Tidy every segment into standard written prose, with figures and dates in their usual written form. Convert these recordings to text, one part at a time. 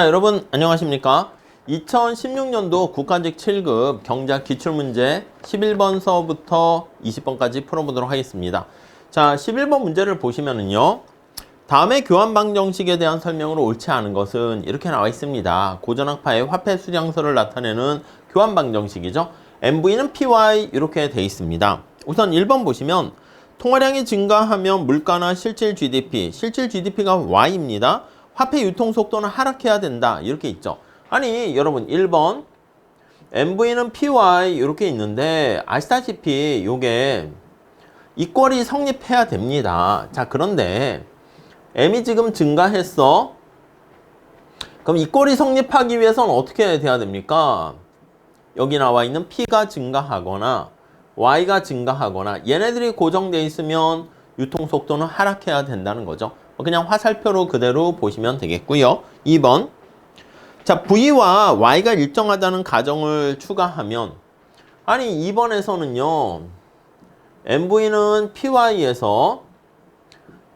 여러분 안녕하십니까? 2016년도 국가직 7급 경제학 기출문제 11번서부터 20번까지 풀어보도록 하겠습니다. 자, 11번 문제를 보시면은요. 다음의 교환 방정식에 대한 설명으로 옳지 않은 것은 이렇게 나와 있습니다. 고전학파의 화폐 수량서를 나타내는 교환 방정식이죠. MV는 PY 이렇게 돼 있습니다. 우선 1번 보시면 통화량이 증가하면 물가나 실질 GDP, 실질 GDP가 Y입니다. 화폐 유통 속도는 하락해야 된다. 이렇게 있죠. 아니, 여러분 1번 MV는 PY 이렇게 있는데 아시다시피 요게 이꼴이 성립해야 됩니다. 자, 그런데 M이 지금 증가했어. 그럼 이꼴이 성립하기 위해서는 어떻게 돼야 됩니까? 여기 나와 있는 P가 증가하거나 Y가 증가하거나 얘네들이 고정돼 있으면 유통 속도는 하락해야 된다는 거죠. 그냥 화살표로 그대로 보시면 되겠고요. 2번. 자, V와 Y가 일정하다는 가정을 추가하면 아니 2번에서는요. MV는 PY에서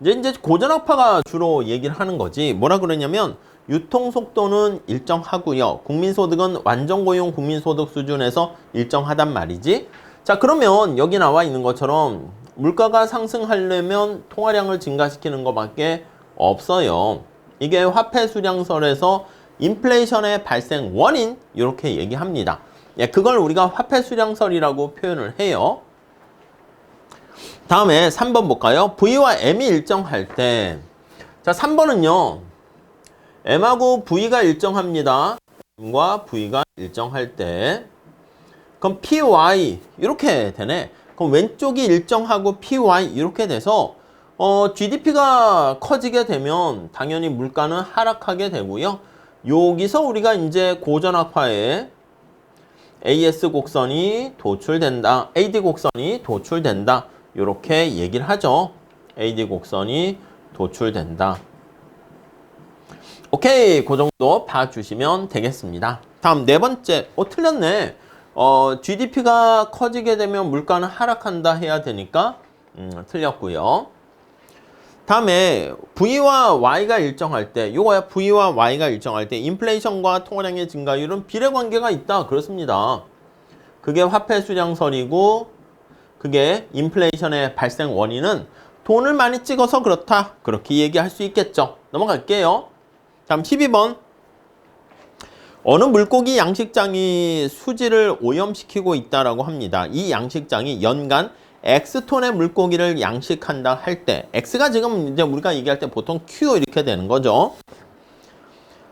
이제 고전학파가 주로 얘기를 하는 거지. 뭐라 그러냐면 유통 속도는 일정하고요. 국민소득은 완전고용 국민소득 수준에서 일정하단 말이지. 자, 그러면 여기 나와 있는 것처럼 물가가 상승하려면 통화량을 증가시키는 것밖에 없어요. 이게 화폐 수량설에서 인플레이션의 발생 원인 이렇게 얘기합니다. 예, 그걸 우리가 화폐 수량설이라고 표현을 해요. 다음에 3번 볼까요? V와 M이 일정할 때, 자, 3번은요. M하고 V가 일정합니다. M과 V가 일정할 때 그럼 PY 이렇게 되네. 그럼 왼쪽이 일정하고 PY 이렇게 돼서 GDP가 커지게 되면 당연히 물가는 하락하게 되고요. 여기서 우리가 이제 고전학파에 AS 곡선이 도출된다. AD 곡선이 도출된다. 이렇게 얘기를 하죠. AD 곡선이 도출된다. 오케이, 그 정도 봐주시면 되겠습니다. 다음 네 번째. 틀렸네. GDP가 커지게 되면 물가는 하락한다 해야 되니까 틀렸고요. 다음에 V와 Y가 일정할 때, 요거야. V와 Y가 일정할 때 인플레이션과 통화량의 증가율은 비례관계가 있다. 그렇습니다. 그게 화폐 수량설이고 그게 인플레이션의 발생 원인은 돈을 많이 찍어서 그렇다. 그렇게 얘기할 수 있겠죠. 넘어갈게요. 다음 12번. 어느 물고기 양식장이 수질을 오염시키고 있다라고 합니다. 이 양식장이 연간 X톤의 물고기를 양식한다 할 때, X가 지금 이제 우리가 얘기할 때 보통 Q 이렇게 되는 거죠.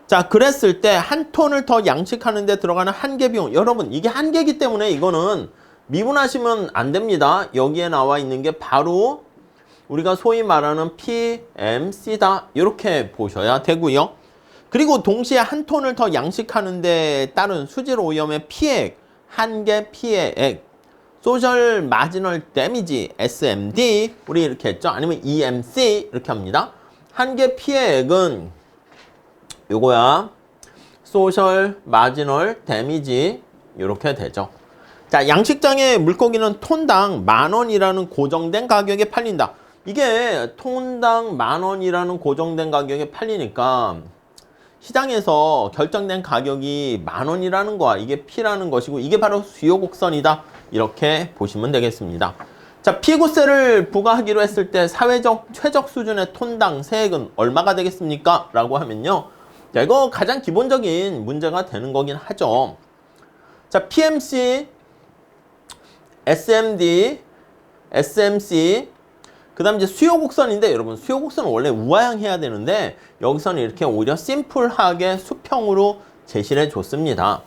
자, 그랬을 때 한 톤을 더 양식하는 데 들어가는 한계 비용. 여러분, 이게 한계이기 때문에 이거는 미분하시면 안 됩니다. 여기에 나와 있는 게 바로 우리가 소위 말하는 PMC다. 이렇게 보셔야 되고요. 그리고 동시에 한 톤을 더 양식하는 데 따른 수질 오염의 피해액, 한계 피해액, 소셜 마지널 데미지, SMD, 우리 이렇게 했죠. 아니면 EMC 이렇게 합니다. 한계 피해액은 요거야. 소셜 마지널 데미지 이렇게 되죠. 자, 양식장의 물고기는 톤당 10,000원이라는 고정된 가격에 팔린다. 이게 톤당 10,000원이라는 고정된 가격에 팔리니까 시장에서 결정된 가격이 10,000원이라는 거야. 이게 P라는 것이고 이게 바로 수요 곡선이다. 이렇게 보시면 되겠습니다. 자, 피고세를 부과하기로 했을 때 사회적 최적 수준의 톤당 세액은 얼마가 되겠습니까? 라고 하면요. 자, 이거 가장 기본적인 문제가 되는 거긴 하죠. 자, PMC, SMD, SMC, 그 다음 이제 수요 곡선인데, 여러분 수요 곡선은 원래 우하향해야 되는데 여기서는 이렇게 오히려 심플하게 수평으로 제시를 해줬습니다.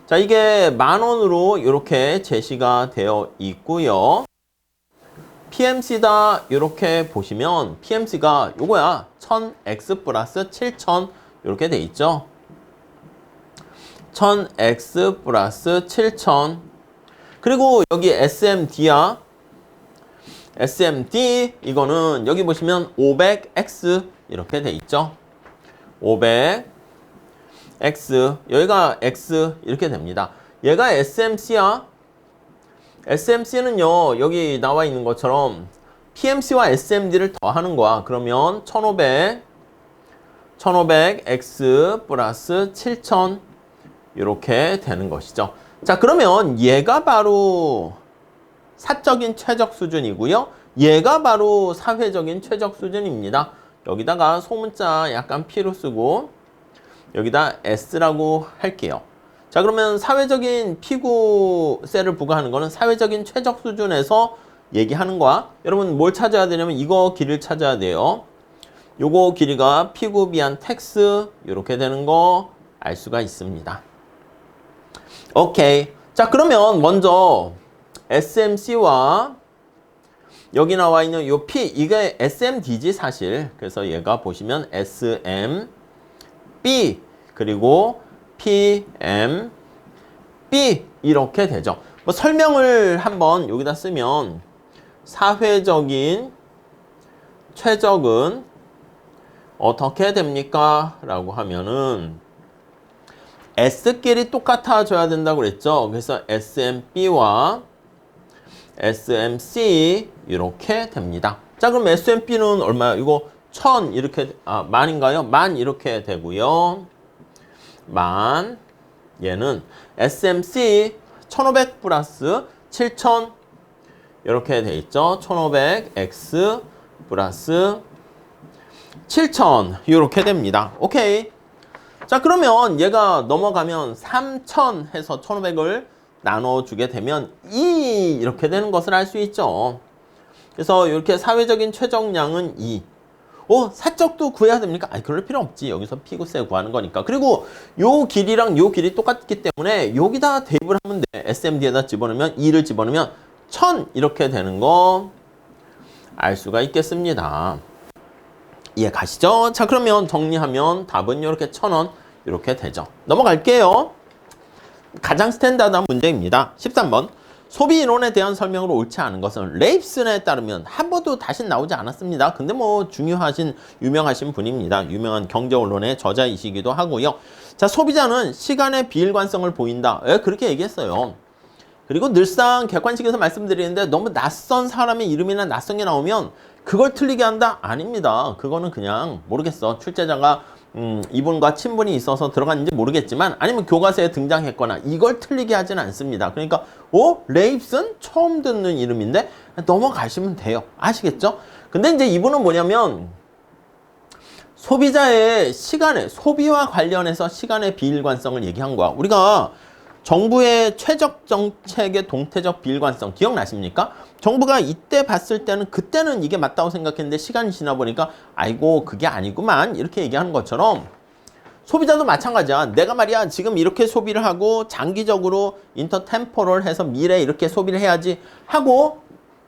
자, 이게 10,000원으로 이렇게 제시가 되어 있고요. PMC다 이렇게 보시면 PMC가 요거야. 1000X 플러스 7,000 이렇게 돼 있죠. 1000X 플러스 7,000. 그리고 여기 SMD야. SMD 이거는 여기 보시면 500X 이렇게 돼 있죠. 500X 여기가 X 이렇게 됩니다. 얘가 SMC야. SMC는요 여기 나와 있는 것처럼 PMC와 SMD를 더하는 거야. 그러면 1500 1500x 플러스 7000 이렇게 되는 것이죠. 자, 그러면 얘가 바로 사적인 최적 수준이고요. 얘가 바로 사회적인 최적 수준입니다. 여기다가 소문자 약간 P로 쓰고 여기다 S라고 할게요. 자, 그러면 사회적인 피구세를 부과하는 거는 사회적인 최적 수준에서 얘기하는 거야. 여러분 뭘 찾아야 되냐면 이거 길이를 찾아야 돼요. 요거 길이가 피구비한 텍스 이렇게 되는 거 알 수가 있습니다. 오케이. 자, 그러면 먼저 SMC와 여기 나와 있는 요 P, 이게 SMD지 사실. 그래서 얘가 보시면 SMB 그리고 PMB 이렇게 되죠. 뭐 설명을 한번 여기다 쓰면 사회적인 최적은 어떻게 됩니까? 라고 하면은 S끼리 똑같아져야 된다고 그랬죠. 그래서 SMB와 SMC 이렇게 됩니다. 자, 그럼 SMB는 얼마야? 이거 1000 이렇게 만인가요? 만 이렇게 되고요. 만 얘는 SMC 1500 플러스 7000 이렇게 돼 있죠. 1500x 플러스 7000 이렇게 됩니다. 오케이. 자, 그러면 얘가 넘어가면 3000 해서 1500을 나눠주게 되면 2 이렇게 되는 것을 알 수 있죠. 그래서 이렇게 사회적인 최적량은 2. 사적도 구해야 됩니까? 아니, 그럴 필요 없지. 여기서 피구세 구하는 거니까. 그리고 요 길이랑 요 길이 똑같기 때문에 여기다 대입을 하면 돼. SMD에다 집어넣으면 2를 집어넣으면 1000 이렇게 되는 거 알 수가 있겠습니다. 이해 가시죠? 자, 그러면 정리하면 답은 이렇게 1000원 이렇게 되죠. 넘어갈게요. 가장 스탠다드한 문제입니다. 13번. 소비 이론에 대한 설명으로 옳지 않은 것은 레입슨에 따르면 한 번도 다시 나오지 않았습니다. 근데 뭐 중요하신 유명하신 분입니다. 유명한 경제 언론의 저자이시기도 하고요. 자, 소비자는 시간의 비일관성을 보인다. 그렇게 얘기했어요. 그리고 늘상 객관식에서 말씀드리는데 너무 낯선 사람의 이름이나 낯선 게 나오면 그걸 틀리게 한다? 아닙니다. 그거는 그냥 모르겠어. 출제자가 이분과 친분이 있어서 들어갔는지 모르겠지만 아니면 교과서에 등장했거나 이걸 틀리게 하지는 않습니다. 그러니까 레입슨? 처음 듣는 이름인데 넘어가시면 돼요. 아시겠죠? 근데 이제 이분은 뭐냐면 소비자의 소비와 관련해서 시간의 비일관성을 얘기한 거야. 우리가 정부의 최적 정책의 동태적 비일관성 기억나십니까? 정부가 이때 봤을 때는 그때는 이게 맞다고 생각했는데 시간이 지나 보니까 아이고 그게 아니구만 이렇게 얘기하는 것처럼 소비자도 마찬가지야. 내가 말이야 지금 이렇게 소비를 하고 장기적으로 인터템포럴 해서 미래에 이렇게 소비를 해야지 하고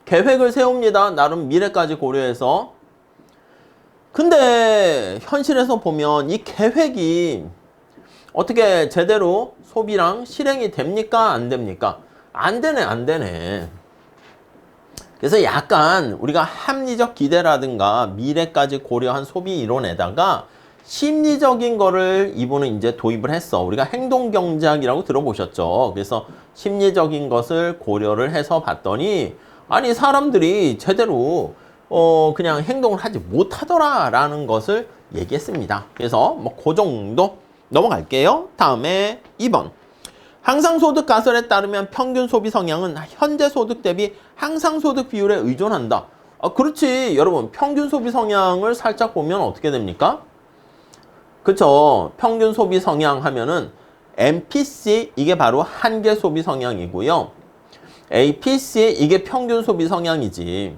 계획을 세웁니다. 나름 미래까지 고려해서. 근데 현실에서 보면 이 계획이 어떻게 제대로 소비랑 실행이 됩니까? 안 됩니까? 안 되네. 그래서 약간 우리가 합리적 기대라든가 미래까지 고려한 소비 이론에다가 심리적인 거를 이분은 이제 도입을 했어. 우리가 행동경제학이라고 들어보셨죠? 그래서 심리적인 것을 고려를 해서 봤더니 아니 사람들이 제대로 그냥 행동을 하지 못하더라라는 것을 얘기했습니다. 그래서 뭐 그 정도 넘어갈게요. 다음에 2번. 항상소득 가설에 따르면 평균 소비 성향은 현재 소득 대비 항상소득 비율에 의존한다. 그렇지. 여러분 평균 소비 성향을 살짝 보면 어떻게 됩니까? 그쵸. 평균 소비 성향 하면은 MPC 이게 바로 한계 소비 성향이고요. APC 이게 평균 소비 성향이지.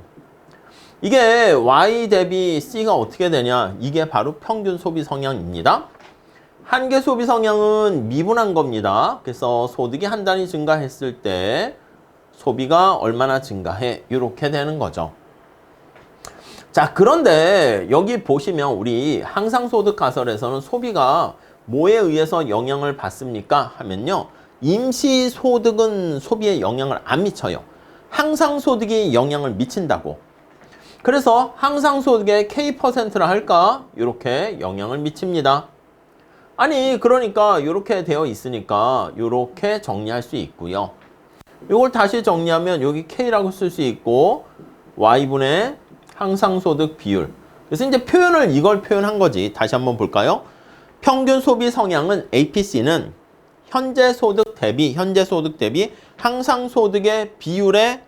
이게 Y 대비 C가 어떻게 되냐? 이게 바로 평균 소비 성향입니다. 한계 소비 성향은 미분한 겁니다. 그래서 소득이 한 단위 증가했을 때 소비가 얼마나 증가해? 이렇게 되는 거죠. 자, 그런데 여기 보시면 우리 항상소득 가설에서는 소비가 뭐에 의해서 영향을 받습니까? 하면요. 임시소득은 소비에 영향을 안 미쳐요. 항상소득이 영향을 미친다고. 그래서 항상소득의 K%라 할까? 이렇게 영향을 미칩니다. 아니 그러니까 이렇게 되어 있으니까 이렇게 정리할 수 있고요. 이걸 다시 정리하면 여기 K라고 쓸 수 있고 Y분의 항상소득 비율 그래서 이제 이걸 표현한 거지. 다시 한번 볼까요? 평균 소비 성향은 APC는 현재 소득 대비 항상 소득의 비율에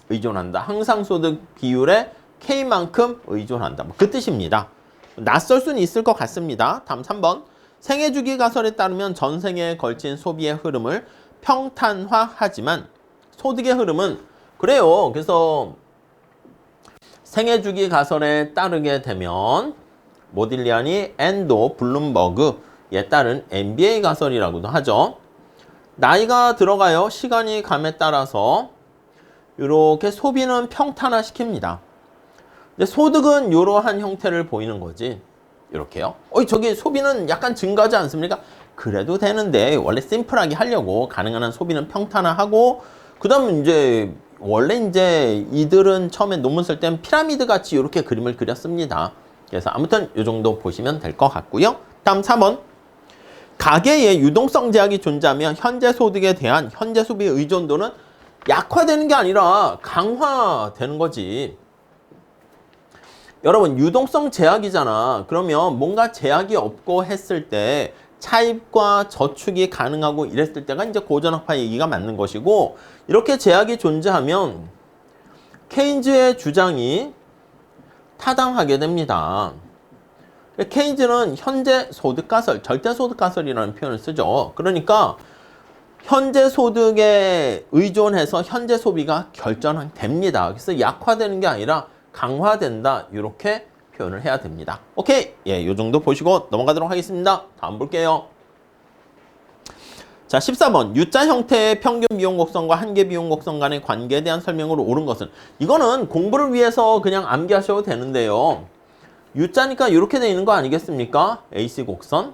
의존한다. 항상 소득 비율에 K만큼 의존한다. 그 뜻입니다. 낯설 수는 있을 것 같습니다. 다음 3번. 생애주기 가설에 따르면 전생에 걸친 소비의 흐름을 평탄화하지만 소득의 흐름은 그래요. 그래서 생애주기 가설에 따르게 되면 모딜리아니 앤도 블룸버그에 따른 MBA 가설이라고도 하죠. 나이가 들어가요. 시간이 감에 따라서 이렇게 소비는 평탄화시킵니다. 근데 소득은 이러한 형태를 보이는 거지. 이렇게요. 저기 소비는 약간 증가하지 않습니까? 그래도 되는데 원래 심플하게 하려고 가능한 한 소비는 평탄화하고 그다음 원래 이들은 처음에 논문 쓸 땐 피라미드 같이 이렇게 그림을 그렸습니다. 그래서 아무튼 이 정도 보시면 될 것 같고요. 다음 4번. 가계에 유동성 제약이 존재하면 현재 소득에 대한 현재 소비 의존도는 약화되는 게 아니라 강화되는 거지. 여러분 유동성 제약이잖아. 그러면 뭔가 제약이 없고 했을 때 차입과 저축이 가능하고 이랬을 때가 고전학파 얘기가 맞는 것이고 이렇게 제약이 존재하면 케인즈의 주장이 타당하게 됩니다. 케인즈는 현재 소득 가설, 절대 소득 가설이라는 표현을 쓰죠. 그러니까 현재 소득에 의존해서 현재 소비가 결정됩니다. 그래서 약화되는 게 아니라 강화된다. 이렇게 표현을 해야 됩니다. 오케이. 이 정도 보시고 넘어가도록 하겠습니다. 다음 볼게요. 자, 14번. U자 형태의 평균 비용 곡선과 한계 비용 곡선 간의 관계에 대한 설명으로 옳은 것은 이거는 공부를 위해서 그냥 암기하셔도 되는데요. U자니까 이렇게 되어 있는 거 아니겠습니까? AC 곡선.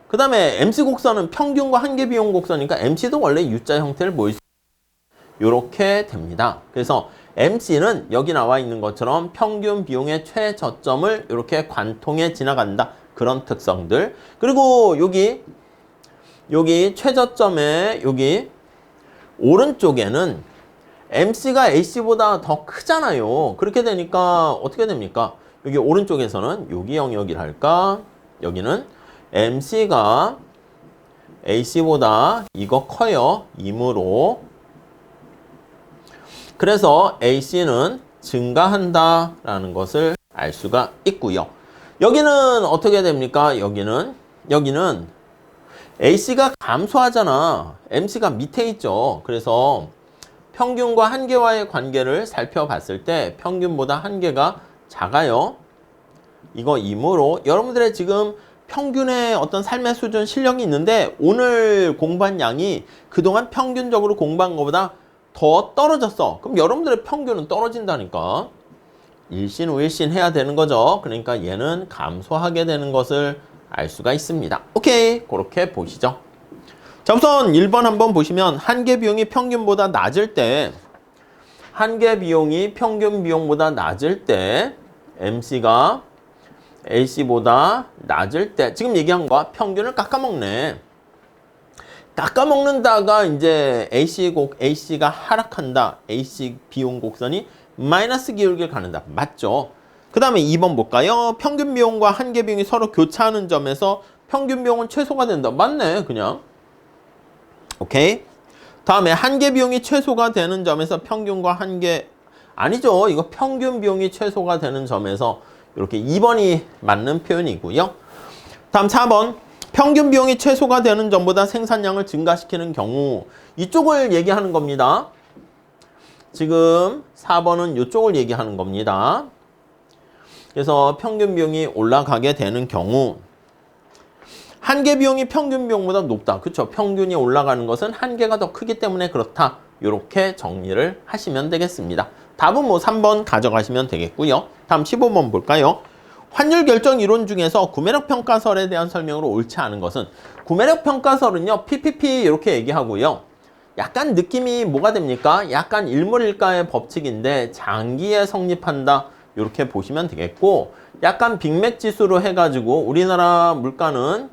그 다음에 MC 곡선은 평균과 한계 비용 곡선이니까 MC도 원래 U자 형태를 보일 수 이렇게 됩니다. 그래서 MC는 여기 나와 있는 것처럼 평균 비용의 최저점을 이렇게 관통해 지나간다. 그런 특성들. 그리고 여기 최저점의 여기 오른쪽에는 MC가 AC보다 더 크잖아요. 그렇게 되니까 어떻게 됩니까? 여기 오른쪽에서는 여기 영역이랄까? 여기는 MC가 AC보다 이거 커요. 이므로 그래서 AC는 증가한다라는 것을 알 수가 있고요. 여기는 어떻게 됩니까? 여기는 AC가 감소하잖아. MC가 밑에 있죠. 그래서 평균과 한계와의 관계를 살펴봤을 때 평균보다 한계가 작아요. 이거이므로 여러분들의 지금 평균의 어떤 삶의 수준 실력이 있는데 오늘 공부한 양이 그동안 평균적으로 공부한 것보다 더 떨어졌어. 그럼 여러분들의 평균은 떨어진다니까. 일신, 우일신 해야 되는 거죠. 그러니까 얘는 감소하게 되는 것을 알 수가 있습니다. 오케이. 그렇게 보시죠. 자, 우선 1번 한번 보시면 한계 비용이 평균보다 낮을 때 한계 비용이 평균 비용보다 낮을 때 MC가 AC보다 낮을 때 지금 얘기한 거야. 평균을 깎아먹네. 깎아먹는다가 AC가 하락한다. AC 비용 곡선이 마이너스 기울기를 가는다. 맞죠? 그 다음에 2번 볼까요? 평균 비용과 한계 비용이 서로 교차하는 점에서 평균 비용은 최소가 된다. 맞네, 그냥. 오케이. 다음에 한계 비용이 최소가 되는 점에서 평균과 한계 아니죠. 이거 평균 비용이 최소가 되는 점에서 이렇게 2번이 맞는 표현이고요. 다음 4번. 평균 비용이 최소가 되는 점보다 생산량을 증가시키는 경우 이쪽을 얘기하는 겁니다. 지금 4번은 이쪽을 얘기하는 겁니다. 그래서 평균 비용이 올라가게 되는 경우 한계 비용이 평균 비용보다 높다. 그렇죠? 평균이 올라가는 것은 한계가 더 크기 때문에 그렇다. 이렇게 정리를 하시면 되겠습니다. 답은 3번 가져가시면 되겠고요. 다음 15번 볼까요? 환율 결정 이론 중에서 구매력 평가설에 대한 설명으로 옳지 않은 것은 구매력 평가설은요. PPP 이렇게 얘기하고요. 약간 느낌이 뭐가 됩니까? 약간 일물일가의 법칙인데 장기에 성립한다. 이렇게 보시면 되겠고 약간 빅맥 지수로 해가지고 우리나라 물가는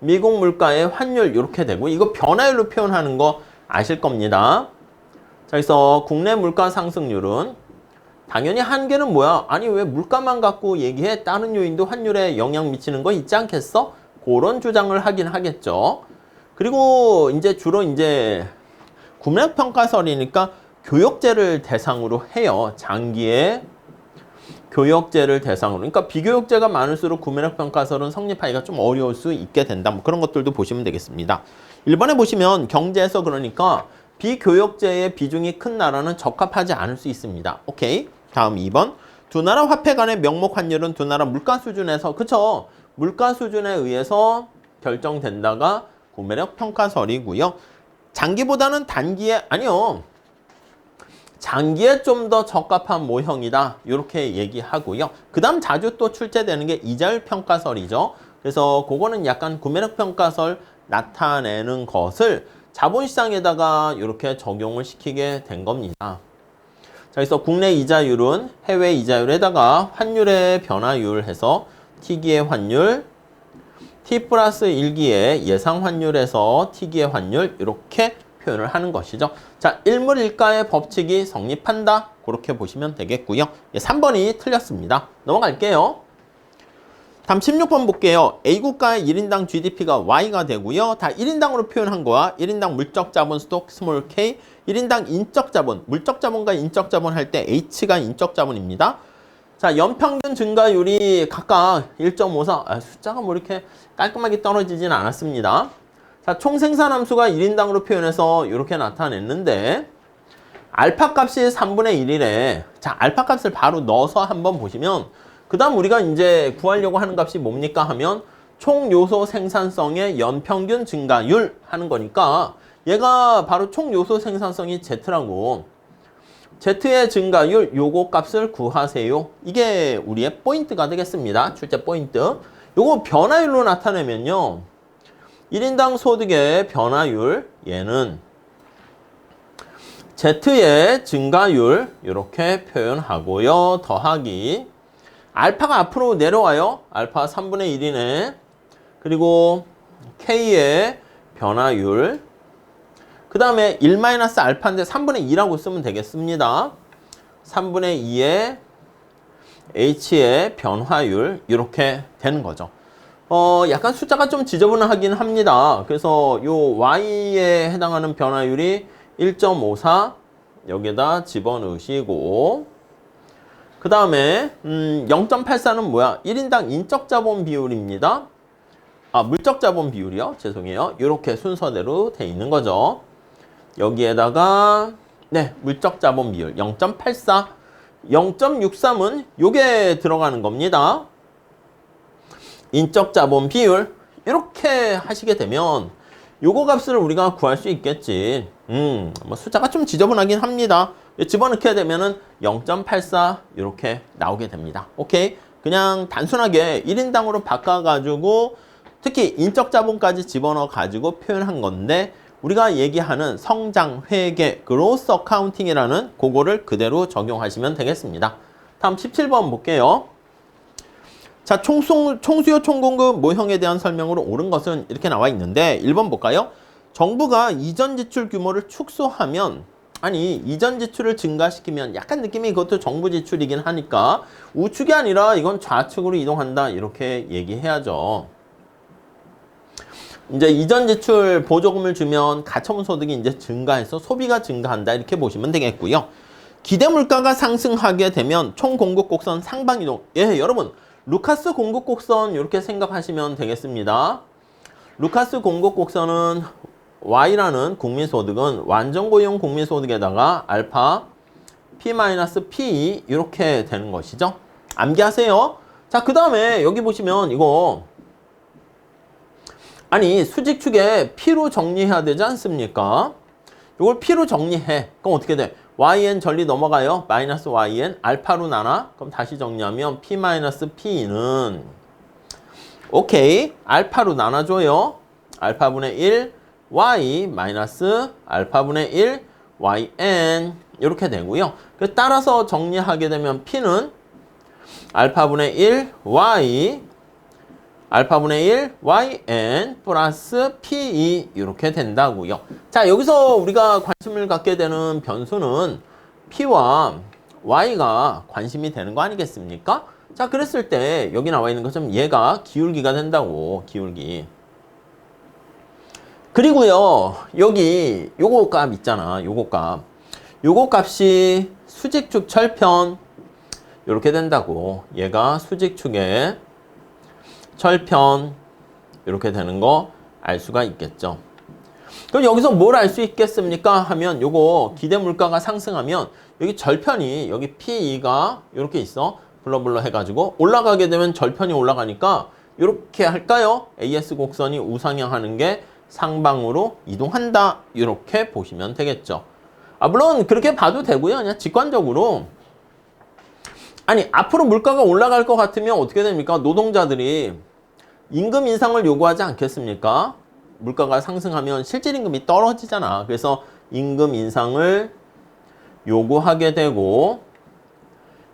미국 물가의 환율 이렇게 되고 이거 변화율로 표현하는 거 아실 겁니다. 자, 그래서 국내 물가 상승률은 당연히 한계는 뭐야? 아니 왜 물가만 갖고 얘기해? 다른 요인도 환율에 영향 미치는 거 있지 않겠어? 그런 주장을 하긴 하겠죠. 그리고 이제 주로 이제 구매평가설이니까 교역제를 대상으로 해요. 장기의 교역제를 대상으로. 그러니까 비교역제가 많을수록 구매력평가설은 성립하기가 좀 어려울 수 있게 된다. 뭐 그런 것들도 보시면 되겠습니다. 1번에 보시면 경제에서 그러니까 비교역제의 비중이 큰 나라는 적합하지 않을 수 있습니다. 오케이. 다음 2번. 두 나라 화폐 간의 명목 환율은 두 나라 물가 수준에서, 그쵸? 물가 수준에 의해서 결정된다가 구매력 평가설이고요. 장기보다는 단기에, 아니요. 장기에 좀 더 적합한 모형이다. 이렇게 얘기하고요. 그 다음 자주 또 출제되는 게 이자율 평가설이죠. 그래서 그거는 약간 구매력 평가설 나타내는 것을 자본시장에다가 이렇게 적용을 시키게 된 겁니다. 자, 그래서 국내 이자율은 해외 이자율에다가 환율의 변화율 해서 T기의 환율, T 플러스 1기의 예상 환율에서 T기의 환율 이렇게 표현을 하는 것이죠. 자, 일물일가의 법칙이 성립한다. 그렇게 보시면 되겠고요. 3번이 틀렸습니다. 넘어갈게요. 다음 16번 볼게요. A국가의 1인당 GDP가 Y가 되고요. 다 1인당으로 표현한 거야. 1인당 물적 자본 스톡 스몰 K, 1인당 인적 자본, 물적 자본과 인적 자본 할 때 H가 인적 자본입니다. 자, 연평균 증가율이 각각 1.54. 숫자가 뭐 이렇게 깔끔하게 떨어지진 않았습니다. 자, 총 생산함수가 1인당으로 표현해서 이렇게 나타냈는데 알파 값이 3분의 1이래. 자, 알파 값을 바로 넣어서 한번 보시면 그 다음 우리가 이제 구하려고 하는 값이 뭡니까 하면 총 요소 생산성의 연평균 증가율 하는 거니까 얘가 바로 총 요소 생산성이 Z라고. Z의 증가율 요거 값을 구하세요. 이게 우리의 포인트가 되겠습니다. 출제 포인트. 요거 변화율로 나타내면요. 1인당 소득의 변화율, 얘는 Z의 증가율 이렇게 표현하고요. 더하기 알파가 앞으로 내려와요. 알파 3분의 1이네. 그리고 K의 변화율, 그 다음에 1-알파인데 3분의 2라고 쓰면 되겠습니다. 3분의 2의 H의 변화율 이렇게 되는 거죠. 약간 숫자가 좀 지저분하긴 합니다. 그래서 요 Y에 해당하는 변화율이 1.54 여기에다 집어넣으시고 그 다음에 0.84는 뭐야? 1인당 인적 자본 비율입니다. 물적 자본 비율이요. 죄송해요. 이렇게 순서대로 돼 있는 거죠. 여기에다가 물적 자본 비율 0.84, 0.63은 요게 들어가는 겁니다. 인적 자본 비율 이렇게 하시게 되면 요거 값을 우리가 구할 수 있겠지. 뭐 숫자가 좀 지저분하긴 합니다. 집어넣게 되면은 0.84 이렇게 나오게 됩니다. 오케이. 그냥 단순하게 1인당으로 바꿔가지고 특히 인적 자본까지 집어넣어 가지고 표현한 건데 우리가 얘기하는 성장 회계 그로스 어카운팅이라는 그거를 그대로 적용하시면 되겠습니다. 다음 17번 볼게요. 자, 총수요 총공급 모형에 대한 설명으로 옳은 것은 이렇게 나와 있는데 1번 볼까요? 정부가 이전 지출 규모를 축소하면 이전 지출을 증가시키면 약간 느낌이 그것도 정부 지출이긴 하니까 우측이 아니라 이건 좌측으로 이동한다 이렇게 얘기해야죠. 이제 이전 지출 보조금을 주면 가처분 소득이 이제 증가해서 소비가 증가한다 이렇게 보시면 되겠고요. 기대 물가가 상승하게 되면 총 공급 곡선 상방 이동. 여러분 루카스 공급 곡선 이렇게 생각하시면 되겠습니다. 루카스 공급 곡선은 Y라는 국민소득은 완전고용 국민소득에다가 알파 P-P 이렇게 되는 것이죠. 암기하세요. 자, 그 다음에 여기 보시면 이거 수직축에 P로 정리해야 되지 않습니까? 이걸 P로 정리해. 그럼 어떻게 돼? YN 전리 넘어가요. 마이너스 YN 알파로 나눠. 그럼 다시 정리하면 P-P는 오케이. 알파로 나눠줘요. 알파분의 1 Y 마이너스 알파분의 1 YN 이렇게 되고요. 따라서 정리하게 되면 P는 알파분의 1 Y 알파분의 1 YN 플러스 PE 이렇게 된다고요. 자, 여기서 우리가 관심을 갖게 되는 변수는 P와 Y가 관심이 되는 거 아니겠습니까? 자, 그랬을 때 여기 나와 있는 것처럼 얘가 기울기가 된다고, 기울기. 그리고요, 여기 요거 값 있잖아, 요거 값. 요거 값이 수직축 철편 이렇게 된다고. 얘가 수직축의 철편 이렇게 되는 거 알 수가 있겠죠. 그럼 여기서 뭘 알 수 있겠습니까? 하면 요거 기대 물가가 상승하면 여기 절편이 여기 P2가 이렇게 있어. 블러블러 해가지고 올라가게 되면 절편이 올라가니까 이렇게 할까요? AS 곡선이 우상향하는 게 상방으로 이동한다. 이렇게 보시면 되겠죠. 물론 그렇게 봐도 되고요. 그냥 직관적으로 아니 앞으로 물가가 올라갈 것 같으면 어떻게 됩니까? 노동자들이 임금 인상을 요구하지 않겠습니까? 물가가 상승하면 실질 임금이 떨어지잖아. 그래서 임금 인상을 요구하게 되고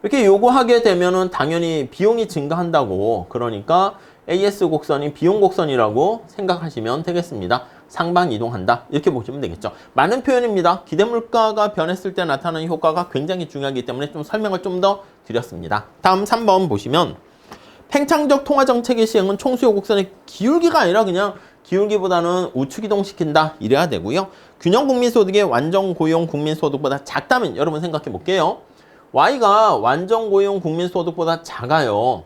이렇게 요구하게 되면은 당연히 비용이 증가한다고. 그러니까 AS 곡선이 비용 곡선이라고 생각하시면 되겠습니다. 상방 이동한다. 이렇게 보시면 되겠죠. 많은 표현입니다. 기대 물가가 변했을 때 나타나는 효과가 굉장히 중요하기 때문에 좀 설명을 좀 더 드렸습니다. 다음 3번 보시면 팽창적 통화 정책의 시행은 총수요 곡선의 기울기가 아니라 그냥 기울기보다는 우측 이동시킨다. 이래야 되고요. 균형 국민소득의 완전 고용 국민소득보다 작다면 여러분 생각해 볼게요. Y가 완전 고용 국민소득보다 작아요.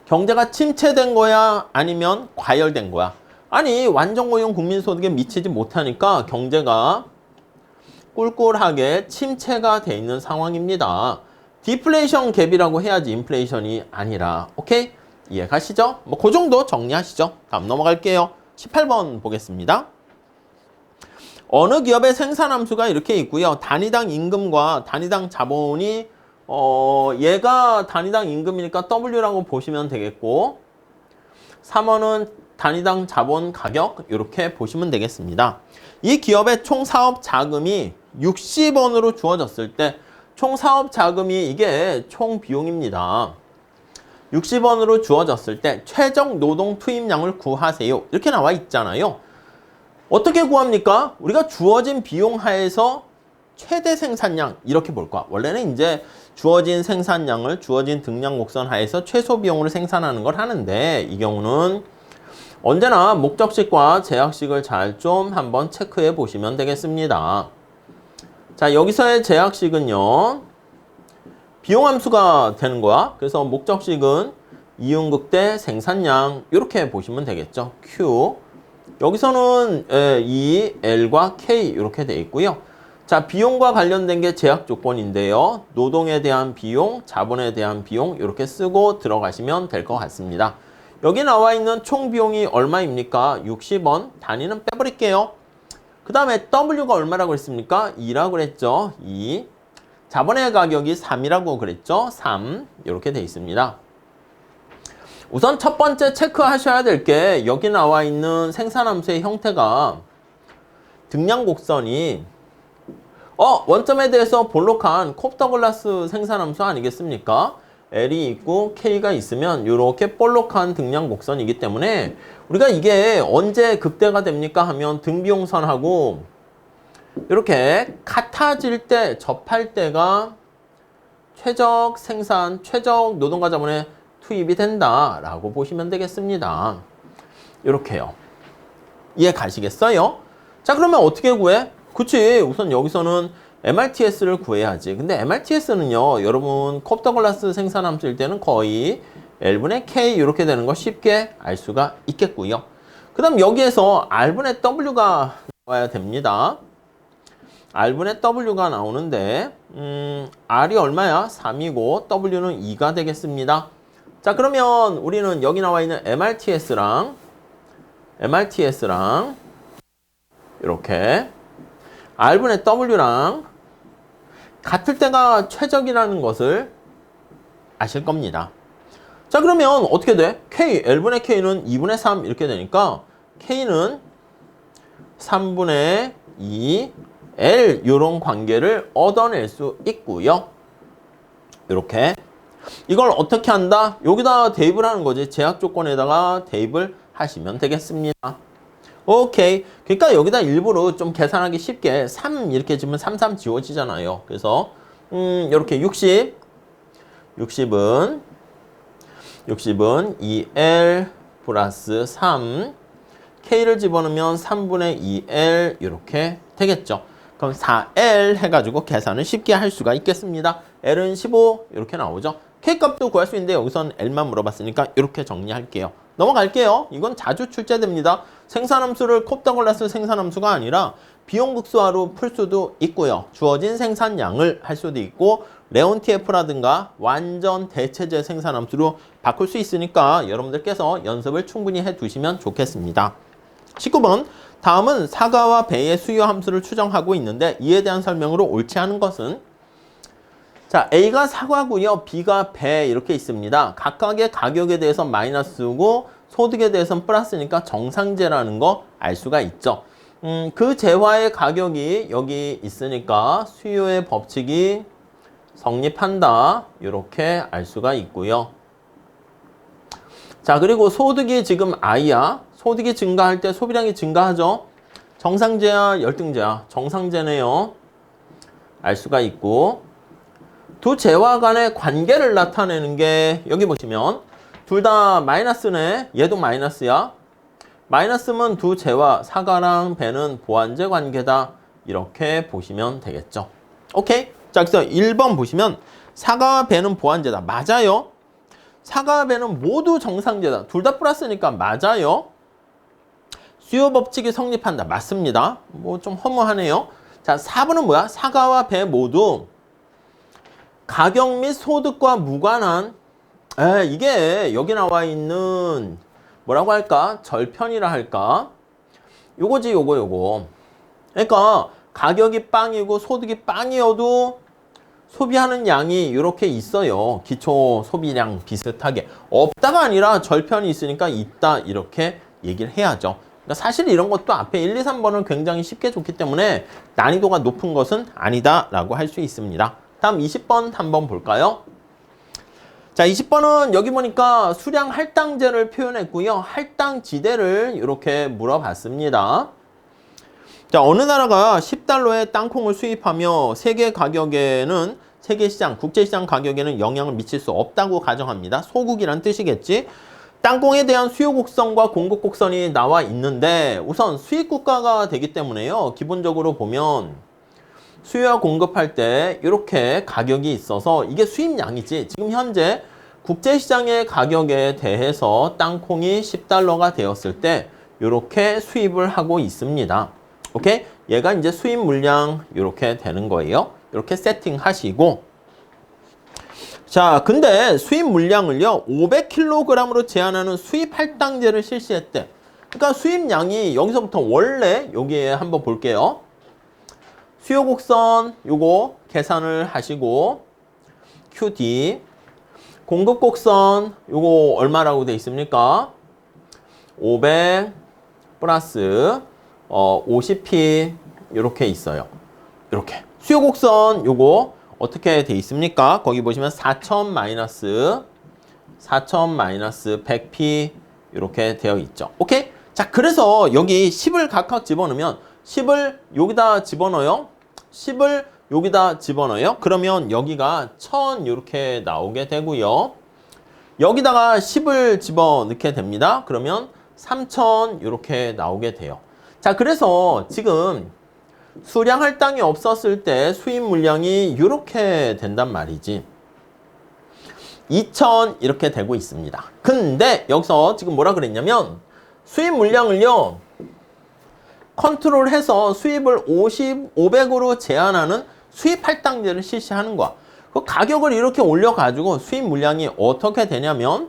경제가 침체된 거야? 아니면 과열된 거야? 아니 완전 고용 국민소득에 미치지 못하니까 경제가 꿀꿀하게 침체가 돼 있는 상황입니다. 디플레이션 갭이라고 해야지 인플레이션이 아니라. 오케이? 이해 가시죠? 뭐 그 정도 정리하시죠. 다음 넘어갈게요. 18번 보겠습니다. 어느 기업의 생산함수가 이렇게 있고요. 단위당 임금과 단위당 자본이 얘가 단위당 임금이니까 W라고 보시면 되겠고 3원은 단위당 자본 가격 이렇게 보시면 되겠습니다. 이 기업의 총 사업 자금이 60원으로 주어졌을 때 총 사업 자금이 이게 총 비용입니다. 60원으로 주어졌을 때 최적 노동 투입량을 구하세요. 이렇게 나와 있잖아요. 어떻게 구합니까? 우리가 주어진 비용 하에서 최대 생산량 이렇게 볼 거야. 원래는 이제 주어진 생산량을 주어진 등량 곡선 하에서 최소 비용으로 생산하는 걸 하는데 이 경우는 언제나 목적식과 제약식을 잘 좀 한번 체크해 보시면 되겠습니다. 자, 여기서의 제약식은요. 비용함수가 되는 거야. 그래서 목적식은 이윤극 대 생산량 이렇게 보시면 되겠죠. Q. 여기서는 E, L과 K 이렇게 돼 있고요. 자, 비용과 관련된 게 제약 조건인데요. 노동에 대한 비용, 자본에 대한 비용 이렇게 쓰고 들어가시면 될 것 같습니다. 여기 나와 있는 총 비용이 얼마입니까? 60원. 단위는 빼버릴게요. 그 다음에 W가 얼마라고 했습니까? 2라고 그랬죠. 2. 자본의 가격이 3이라고 그랬죠. 3. 이렇게 돼 있습니다. 우선 첫 번째 체크하셔야 될 게 여기 나와 있는 생산함수의 형태가 등량 곡선이 원점에 대해서 볼록한 콥더글라스 생산함수 아니겠습니까? L이 있고 K가 있으면 이렇게 볼록한 등량 곡선이기 때문에 우리가 이게 언제 극대가 됩니까? 하면 등비용선하고 이렇게 같아질 때, 접할 때가 최적 생산, 최적 노동과 자본의 투입이 된다라고 보시면 되겠습니다. 이렇게요. 이해 가시겠어요? 자, 그러면 어떻게 구해? 그치, 우선 여기서는 MRTS를 구해야지. 근데 MRTS는요, 여러분 콥더글라스 생산함수일 때는 거의 L분의 K 이렇게 되는 거 쉽게 알 수가 있겠고요. 그 다음 여기에서 R분의 W가 나와야 됩니다. R분의 W가 나오는데 R이 얼마야? 3이고 W는 2가 되겠습니다. 자, 그러면 우리는 여기 나와 있는 MRTS랑 이렇게 R분의 W랑 같을 때가 최적이라는 것을 아실 겁니다. 자, 그러면 어떻게 돼? K, L분의 K는 2분의 3 이렇게 되니까 K는 3분의 2 L 이런 관계를 얻어낼 수 있고요. 이렇게 이걸 어떻게 한다? 여기다 대입을 하는 거지. 제약 조건에다가 대입을 하시면 되겠습니다. 오케이. 그러니까 여기다 일부러 좀 계산하기 쉽게 3 이렇게 지면 3, 3 지워지잖아요. 그래서 이렇게 60은 2L 플러스 3 K를 집어넣으면 3분의 2L 이렇게 되겠죠. 그럼 4L 해가지고 계산을 쉽게 할 수가 있겠습니다. L은 15 이렇게 나오죠. K값도 구할 수 있는데 여기선 L만 물어봤으니까 이렇게 정리할게요. 넘어갈게요. 이건 자주 출제됩니다. 생산함수를 콥다골라스 생산함수가 아니라 비용극소화로 풀 수도 있고요. 주어진 생산량을 할 수도 있고 레온티에프라든가 완전 대체제 생산함수로 바꿀 수 있으니까 여러분들께서 연습을 충분히 해두시면 좋겠습니다. 19번 다음은 사과와 배의 수요 함수를 추정하고 있는데 이에 대한 설명으로 옳지 않은 것은 자, A가 사과고요. B가 배 이렇게 있습니다. 각각의 가격에 대해서 마이너스고 소득에 대해서는 플러스니까 정상제라는 거 알 수가 있죠. 그 재화의 가격이 여기 있으니까 수요의 법칙이 성립한다. 이렇게 알 수가 있고요. 자, 그리고 소득이 지금 I야. 소득이 증가할 때 소비량이 증가하죠. 정상제야, 열등제야. 정상제네요. 알 수가 있고 두 재화 간의 관계를 나타내는 게 여기 보시면 둘 다 마이너스네. 얘도 마이너스야. 마이너스면 두 재화 사과랑 배는 보완제 관계다. 이렇게 보시면 되겠죠. 오케이. 자, 그래서 1번 보시면 사과와 배는 보완제다. 맞아요. 사과와 배는 모두 정상제다. 둘 다 플러스니까 맞아요. 수요 법칙이 성립한다. 맞습니다. 뭐 좀 허무하네요. 자, 4번은 뭐야? 사과와 배 모두 가격 및 소득과 무관한 이게 여기 나와 있는 뭐라고 할까? 절편이라 할까? 요거지 요거. 그러니까 가격이 빵이고 소득이 빵이어도 소비하는 양이 이렇게 있어요. 기초 소비량 비슷하게. 없다가 아니라 절편이 있으니까 있다 이렇게 얘기를 해야죠. 그러니까 사실 이런 것도 앞에 1, 2, 3번은 굉장히 쉽게 줬기 때문에 난이도가 높은 것은 아니다라고 할 수 있습니다. 다음 20번 한번 볼까요? 자, 20번은 여기 보니까 수량 할당제를 표현했고요. 할당지대를 이렇게 물어봤습니다. 자, 어느 나라가 10달러에 땅콩을 수입하며 세계 가격에는 세계 시장, 국제시장 가격에는 영향을 미칠 수 없다고 가정합니다. 소국이란 뜻이겠지. 땅콩에 대한 수요 곡선과 공급 곡선이 나와 있는데 우선 수입 국가가 되기 때문에요. 기본적으로 보면 수요와 공급할 때 이렇게 가격이 있어서 이게 수입량이지. 지금 현재 국제시장의 가격에 대해서 땅콩이 10달러가 되었을 때 이렇게 수입을 하고 있습니다. 오케이? 얘가 이제 수입 물량 이렇게 되는 거예요. 이렇게 세팅하시고 자, 근데 수입 물량을요 500kg으로 제한하는 수입 할당제를 실시했대. 그러니까 수입량이 여기서부터 원래 여기에 한번 볼게요. 수요 곡선 요거 계산을 하시고 QD 공급 곡선 요거 얼마라고 돼 있습니까? 500 플러스 50p 이렇게 있어요. 이렇게 수요 곡선 요거 어떻게 돼 있습니까? 거기 보시면 4000 마이너스 100p 이렇게 되어 있죠. 오케이? 자, 그래서 여기 10을 각각 집어넣으면 10을 여기다 집어넣어요. 10을 여기다 집어넣어요. 그러면 여기가 1000 이렇게 나오게 되고요. 여기다가 10을 집어넣게 됩니다. 그러면 3000 이렇게 나오게 돼요. 자, 그래서 지금 수량 할당이 없었을 때 수입 물량이 이렇게 된단 말이지. 2000 이렇게 되고 있습니다. 근데 여기서 지금 뭐라 그랬냐면 수입 물량을요 컨트롤해서 수입을 500으로 제한하는 수입 할당제를 실시하는 거야. 그 가격을 이렇게 올려가지고 수입 물량이 어떻게 되냐면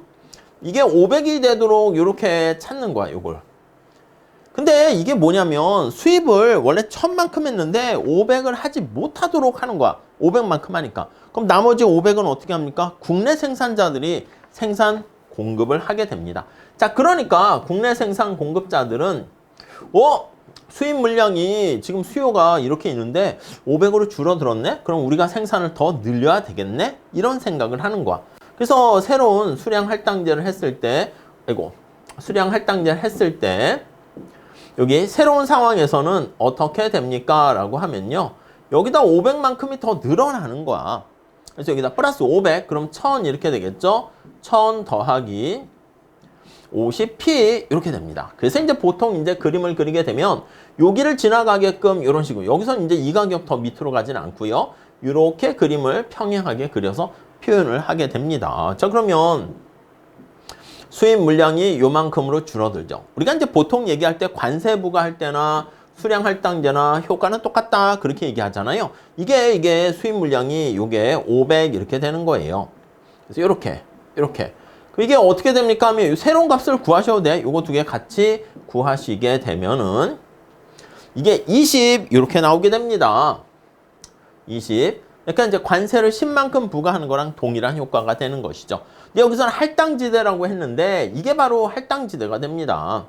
이게 500이 되도록 이렇게 찾는 거야, 이걸. 근데 이게 뭐냐면 수입을 원래 1000만큼 했는데 500을 하지 못하도록 하는 거야. 500만큼 하니까. 그럼 나머지 500은 어떻게 합니까? 국내 생산자들이 생산 공급을 하게 됩니다. 자, 그러니까 국내 생산 공급자들은 수입 물량이 지금 수요가 이렇게 있는데 500으로 줄어들었네? 그럼 우리가 생산을 더 늘려야 되겠네? 이런 생각을 하는 거야. 그래서 새로운 수량 할당제를 했을 때 여기 새로운 상황에서는 어떻게 됩니까? 라고 하면요. 여기다 500만큼이 더 늘어나는 거야. 그래서 여기다 플러스 500, 그럼 1000 이렇게 되겠죠? 1000 더하기 50p 이렇게 됩니다. 그래서 이제 보통 이제 그림을 그리게 되면 여기를 지나가게끔 이런 식으로, 여기서 이제 이 가격 더 밑으로 가진 않고요. 이렇게 그림을 평행하게 그려서 표현을 하게 됩니다. 자, 그러면 수입 물량이 요만큼으로 줄어들죠. 우리가 이제 보통 얘기할 때 관세 부과할 때나 수량 할당제나 효과는 똑같다 그렇게 얘기하잖아요. 이게 수입 물량이 요게 500 이렇게 되는 거예요. 그래서 이렇게 이게 어떻게 됩니까 하면 새로운 값을 구하셔도 돼. 요거 두 개 같이 구하시게 되면은 이게 20 이렇게 나오게 됩니다. 20. 그러니까 이제 관세를 10만큼 부과하는 거랑 동일한 효과가 되는 것이죠. 근데 여기서는 할당지대라고 했는데 이게 바로 할당지대가 됩니다.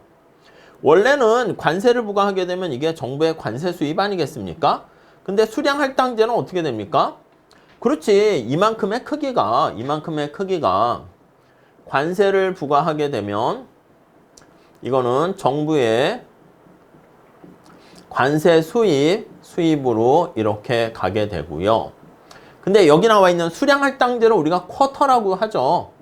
원래는 관세를 부과하게 되면 이게 정부의 관세 수입 아니겠습니까? 근데 수량 할당제는 어떻게 됩니까? 그렇지. 이만큼의 크기가 관세를 부과하게 되면 이거는 정부의 관세 수입으로 이렇게 가게 되고요. 근데 여기 나와 있는 수량 할당제를 우리가 쿼터라고 하죠.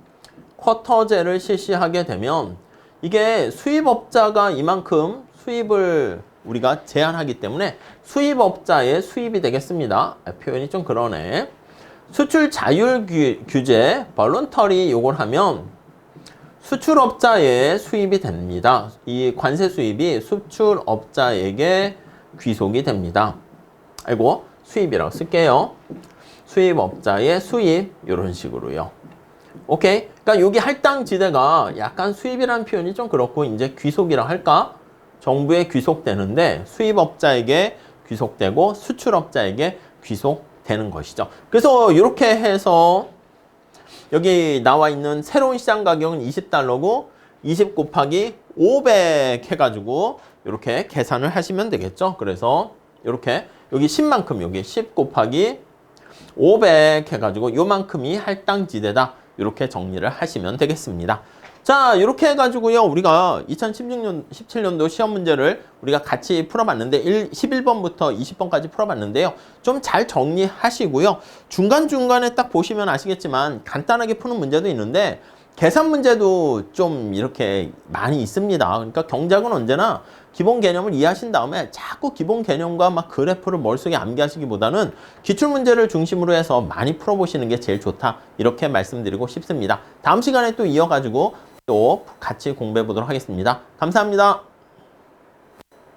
쿼터제를 실시하게 되면 이게 수입업자가 이만큼 수입을 우리가 제한하기 때문에 수입업자의 수입이 되겠습니다. 표현이 좀 그러네. 수출 자율 규제, 볼런터리 요걸 하면 수출업자의 수입이 됩니다. 이 관세 수입이 수출업자에게 귀속이 됩니다. 아이고, 수입이라고 쓸게요. 수입업자의 수입, 이런 식으로요. 오케이. 그러니까 여기 할당지대가 약간 수입이라는 표현이 좀 그렇고, 이제 귀속이라 할까? 정부에 귀속되는데, 수입업자에게 귀속되고, 수출업자에게 귀속되는 것이죠. 그래서 이렇게 해서, 여기 나와 있는 새로운 시장 가격은 20달러고, 20 곱하기 500 해가지고, 이렇게 계산을 하시면 되겠죠. 그래서, 이렇게, 여기 10만큼, 여기 10 곱하기 500 해가지고 요만큼이 할당지대다. 이렇게 정리를 하시면 되겠습니다. 자, 이렇게 해가지고요. 우리가 2017년도 시험 문제를 우리가 같이 풀어봤는데 11번부터 20번까지 풀어봤는데요. 좀 잘 정리하시고요. 중간중간에 딱 보시면 아시겠지만 간단하게 푸는 문제도 있는데 계산 문제도 좀 이렇게 많이 있습니다. 그러니까 경작은 언제나 기본 개념을 이해하신 다음에 자꾸 기본 개념과 막 그래프를 머릿속에 암기하시기보다는 기출문제를 중심으로 해서 많이 풀어보시는 게 제일 좋다. 이렇게 말씀드리고 싶습니다. 다음 시간에 또 이어가지고 또 같이 공부해 보도록 하겠습니다. 감사합니다.